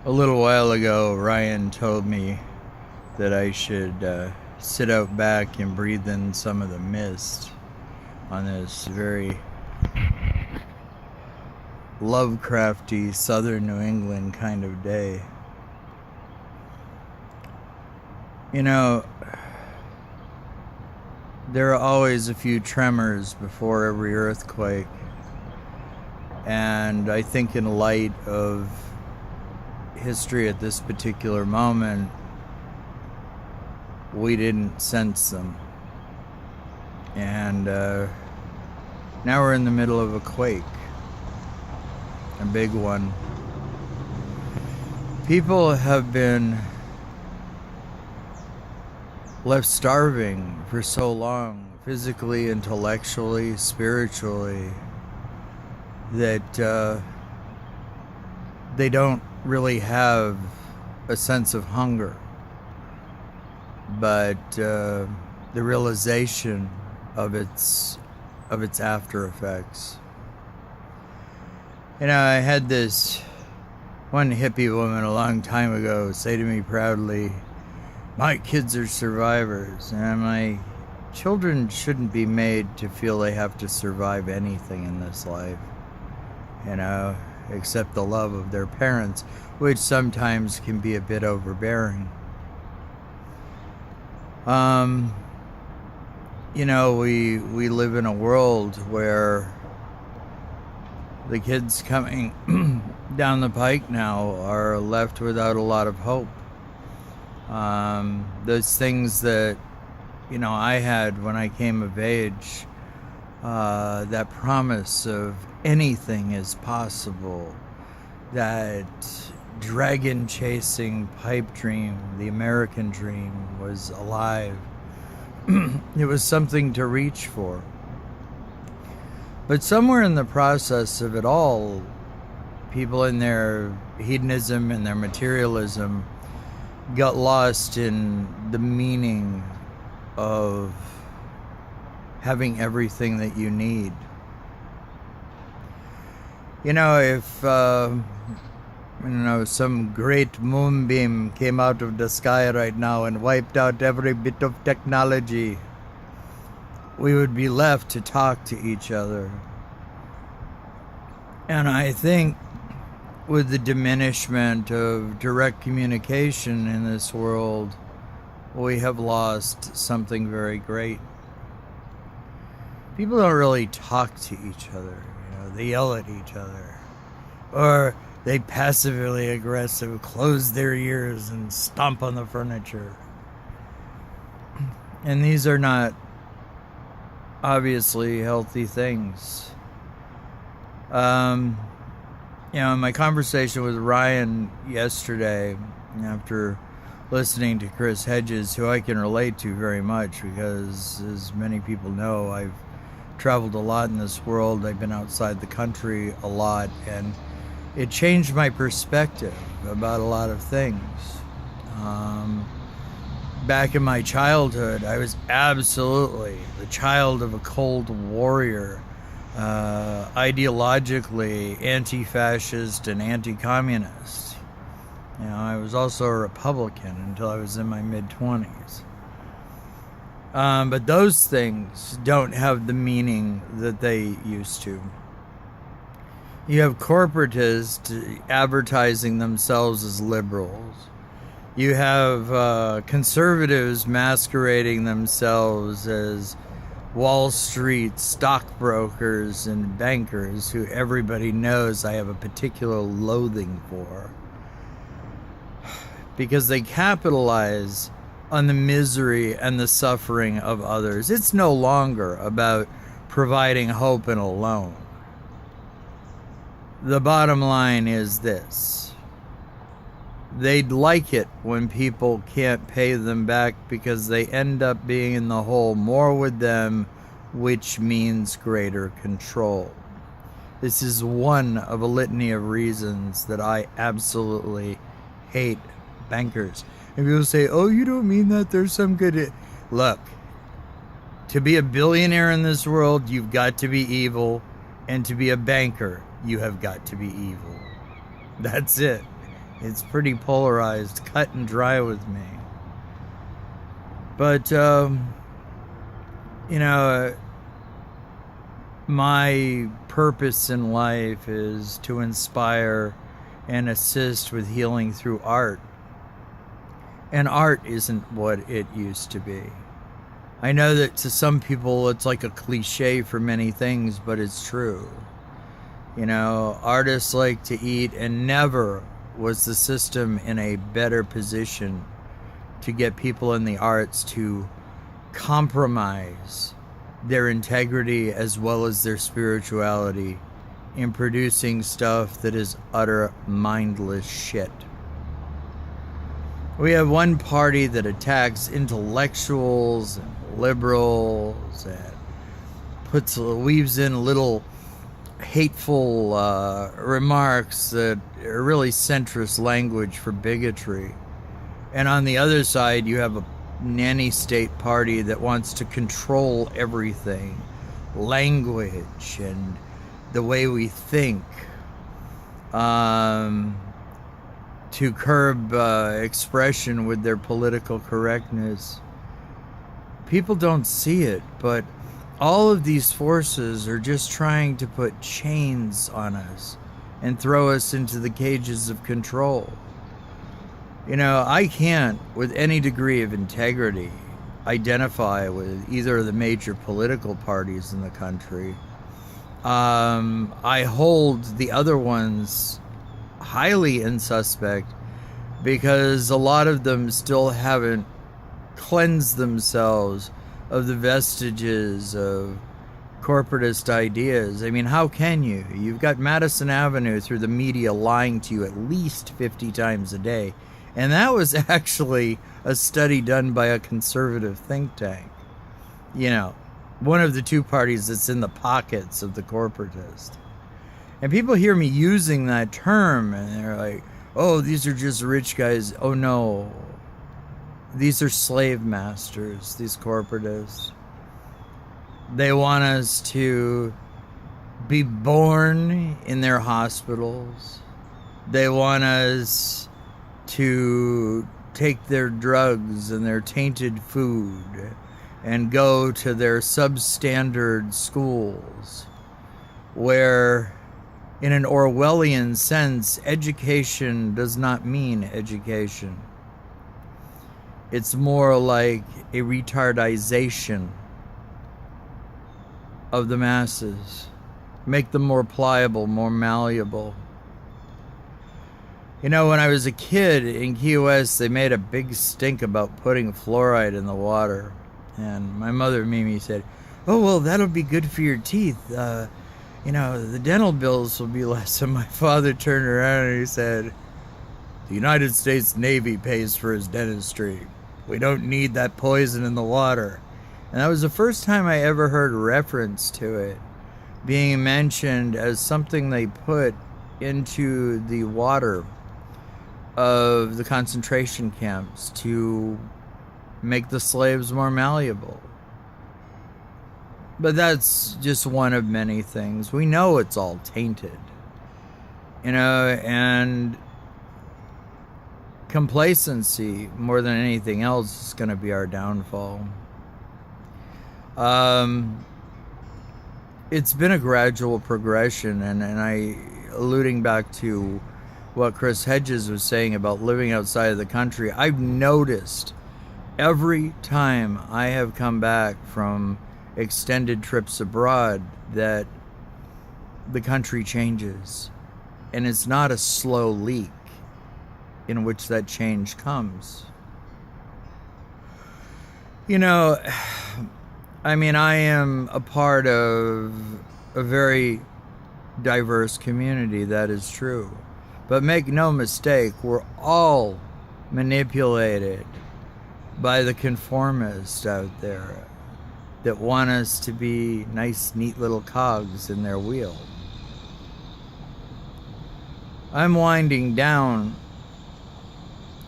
A little while ago, Ryan told me that I should sit out back and breathe in some of the mist on this very Lovecrafty southern New England kind of day. You know, there are always a few tremors before every earthquake, and I think in light of history at this particular moment, we didn't sense them. And now we're in the middle of a quake, a big one. People have been left starving for so long, physically, intellectually, spiritually, that they don't really have a sense of hunger, but the realization of its after effects. You know, I had this one hippie woman a long time ago say to me proudly, "My kids are survivors." And I'm like, children shouldn't be made to feel they have to survive anything in this life, you know, except the love of their parents, which sometimes can be a bit overbearing. You know, we live in a world where the kids coming down the pike now are left without a lot of hope. Those things that, you know, I had when I came of age, that promise of anything is possible, that dragon chasing pipe dream, the American dream, was alive. It was something to reach for. But somewhere in the process of it all, people in their hedonism and their materialism got lost in the meaning of having everything that you need. You know, if some great moonbeam came out of the sky right now and wiped out every bit of technology, we would be left to talk to each other. And I think with the diminishment of direct communication in this world, we have lost something very great. People don't really talk to each other. You know, they yell at each other, or they passively aggressive close their ears and stomp on the furniture. And these are not obviously healthy things. You know, in my conversation with Ryan yesterday, after listening to Chris Hedges, who I can relate to very much because, as many people know, I've traveled a lot in this world. I've been outside the country a lot, and it changed my perspective about a lot of things. Back in my childhood, I was absolutely the child of a cold warrior, ideologically anti-fascist and anti-communist. You know, I was also a Republican until I was in my mid-20s. But those things don't have the meaning that they used to. You have corporatists advertising themselves as liberals. You have conservatives masquerading themselves as Wall Street stockbrokers and bankers who everybody knows I have a particular loathing for, because they capitalize on the misery and the suffering of others. It's no longer about providing hope and a loan. The bottom line is this: they'd like it when people can't pay them back because they end up being in the hole more with them, which means greater control. This is one of a litany of reasons that I absolutely hate bankers. And people say, "Oh, you don't mean that, there's some good..." Look, to be a billionaire in this world, you've got to be evil, and to be a banker, you have got to be evil. That's it. It's pretty polarized, cut and dry with me. But, my purpose in life is to inspire and assist with healing through art. And art isn't what it used to be. I know that to some people it's like a cliche for many things, but it's true. Artists like to eat, and never was the system in a better position to get people in the arts to compromise their integrity as well as their spirituality in producing stuff that is utter mindless shit. We have one party that attacks intellectuals and liberals and weaves in little hateful remarks that are really centrist language for bigotry. And on the other side, you have a nanny state party that wants to control everything, language and the way we think, to curb expression with their political correctness. People don't see it, but all of these forces are just trying to put chains on us and throw us into the cages of control. I can't, with any degree of integrity, identify with either of the major political parties in the country. I hold the other ones highly insuspect because a lot of them still haven't cleansed themselves of the vestiges of corporatist ideas. I mean, how can you? You've got Madison Avenue through the media lying to you at least 50 times a day. And that was actually a study done by a conservative think tank. One of the two parties that's in the pockets of the corporatist. And people hear me using that term and they're like, oh, these are just rich guys. Oh, no. These are slave masters, these corporatists. They want us to be born in their hospitals. They want us to take their drugs and their tainted food and go to their substandard schools where, in an Orwellian sense, education does not mean education. It's more like a retardization of the masses. Make them more pliable, more malleable. When I was a kid in Key West, they made a big stink about putting fluoride in the water. And my mother, Mimi, said, oh, well, that'll be good for your teeth. The dental bills will be less. And my father turned around and he said, the United States Navy pays for his dentistry. We don't need that poison in the water. And that was the first time I ever heard reference to it being mentioned as something they put into the water of the concentration camps to make the slaves more malleable. But that's just one of many things. We know it's all tainted. And complacency, more than anything else, is going to be our downfall. It's been a gradual progression, and I, alluding back to what Chris Hedges was saying about living outside of the country, I've noticed every time I have come back from extended trips abroad that the country changes. And it's not a slow leak in which that change comes. I am a part of a very diverse community, that is true. But make no mistake, we're all manipulated by the conformists out there that want us to be nice, neat little cogs in their wheel. I'm winding down,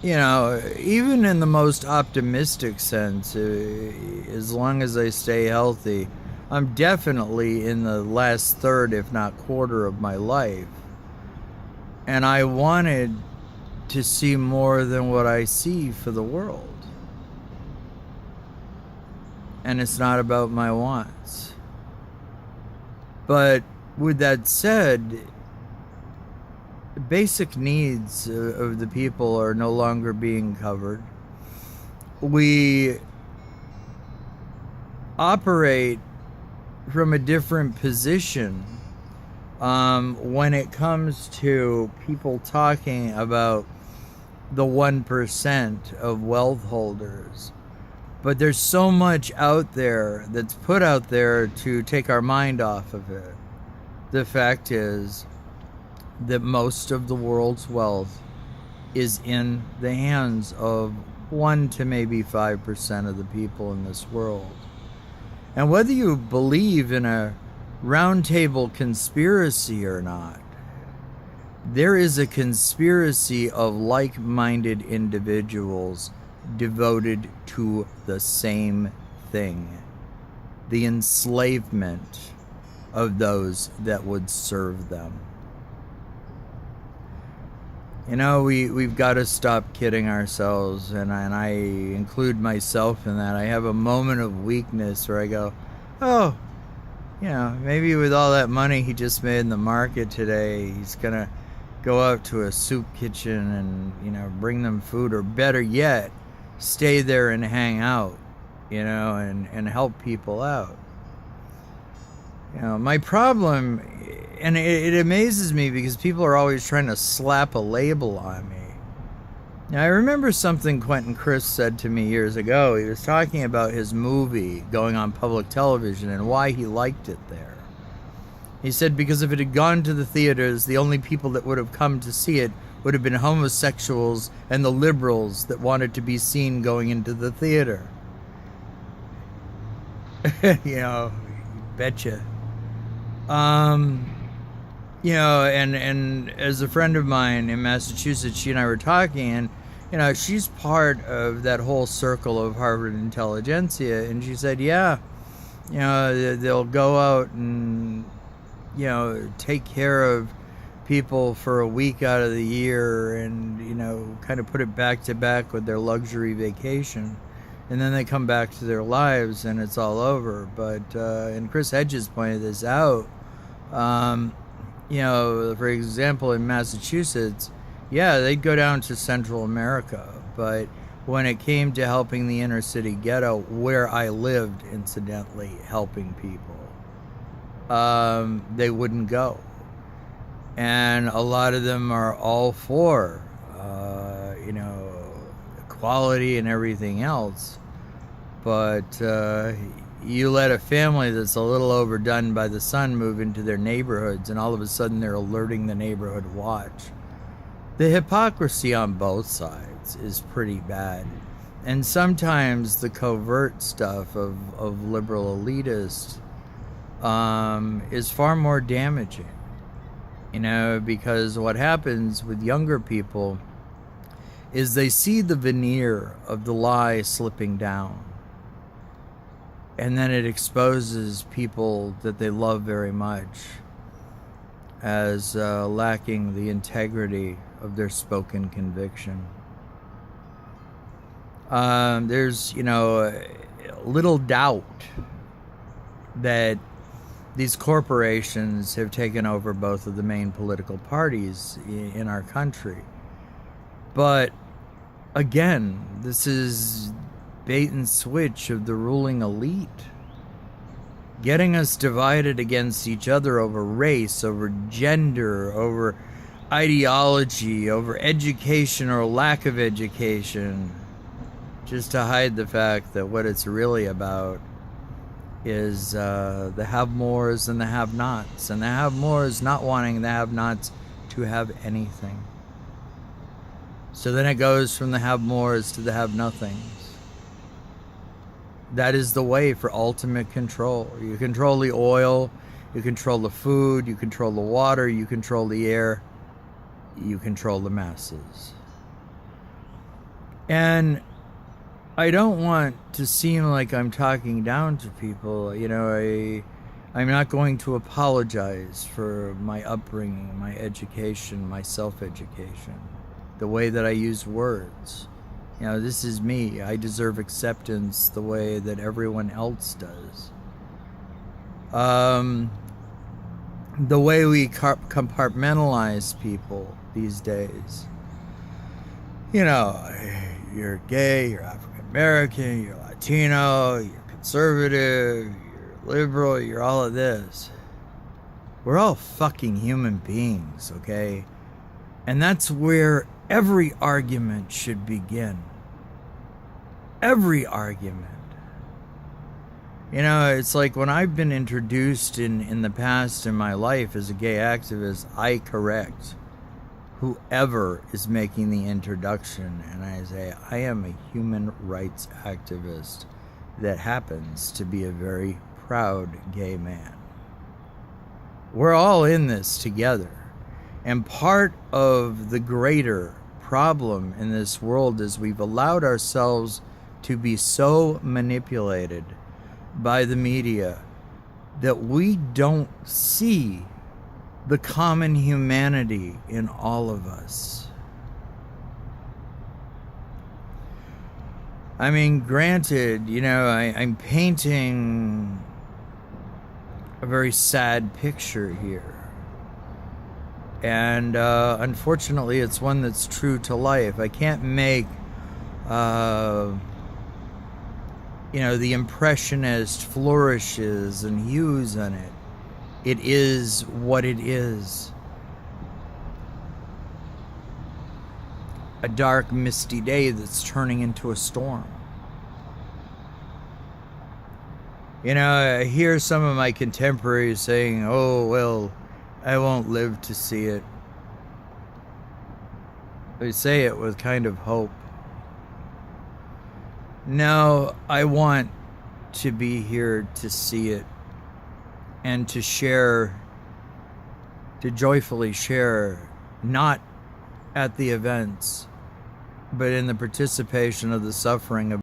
even in the most optimistic sense, as long as I stay healthy. I'm definitely in the last third, if not quarter, of my life. And I wanted to see more than what I see for the world. And it's not about my wants. But with that said, basic needs of the people are no longer being covered. We operate from a different position when it comes to people talking about the 1% of wealth holders. But there's so much out there that's put out there to take our mind off of it. The fact is that most of the world's wealth is in the hands of 1 to maybe 5% of the people in this world. And whether you believe in a roundtable conspiracy or not, there is a conspiracy of like-minded individuals devoted to the same thing: the enslavement of those that would serve them. You know, we've got to stop kidding ourselves, and I include myself in that. I have a moment of weakness where I go, oh, you know, maybe with all that money he just made in the market today, he's going to go out to a soup kitchen and, you know, bring them food, or better yet, stay there and hang out, you know, and help people out. You know, my problem, and it amazes me because people are always trying to slap a label on me. Now, I remember something Quentin Crisp said to me years ago. He was talking about his movie going on public television and why he liked it there. He said because if it had gone to the theaters, the only people that would have come to see it would have been homosexuals and the liberals that wanted to be seen going into the theater. You know, betcha. You know, and as a friend of mine in Massachusetts, she and I were talking, and, you know, she's part of that whole circle of Harvard intelligentsia, and she said, yeah, you know, they'll go out and, you know, take care of people for a week out of the year and, you know, kind of put it back to back with their luxury vacation. And then they come back to their lives and it's all over. But, and Chris Hedges pointed this out, you know, for example, in Massachusetts, yeah, they'd go down to Central America. But when it came to helping the inner city ghetto, where I lived, incidentally, helping people, they wouldn't go. And a lot of them are all for, you know, equality and everything else. But you let a family that's a little overdone by the sun move into their neighborhoods, and all of a sudden they're alerting the neighborhood watch. The hypocrisy on both sides is pretty bad. And sometimes the covert stuff of liberal elitists is far more damaging. You know, because what happens with younger people is they see the veneer of the lie slipping down. And then it exposes people that they love very much as lacking the integrity of their spoken conviction. There's, you know, little doubt that these corporations have taken over both of the main political parties in our country. But again, this is bait and switch of the ruling elite, getting us divided against each other over race, over gender, over ideology, over education or lack of education, just to hide the fact that what it's really about is the have-mores and the have-nots, and the have-mores not wanting the have-nots to have anything. So then it goes from the have-mores to the have-nothings. That is the way for ultimate control. You control the oil, you control the food, you control the water, you control the air, you control the masses. And I don't want to seem like I'm talking down to people. You know, I'm not going to apologize for my upbringing, my education, my self-education. the way that I use words. You know, this is me. I deserve acceptance the way that everyone else does. The way we compartmentalize people these days. You know, you're gay, you're African American, you're Latino, you're conservative, you're liberal, you're all of this. We're all fucking human beings, okay? And that's where every argument should begin. Every argument. You know, it's like when I've been introduced in the past in my life as a gay activist, I correct whoever is making the introduction, and I say, I am a human rights activist that happens to be a very proud gay man. We're all in this together. And part of the greater problem in this world is we've allowed ourselves to be so manipulated by the media that we don't see the common humanity in all of us. I mean, granted, you know, I'm painting a very sad picture here. And unfortunately, it's one that's true to life. I can't make, you know, the impressionist flourishes and hues on it. It is what it is. A dark, misty day that's turning into a storm. You know, I hear some of my contemporaries saying, oh, well, I won't live to see it. They say it with kind of hope. No, I want to be here to see it and to share, to joyfully share, not at the events, but in the participation of the suffering of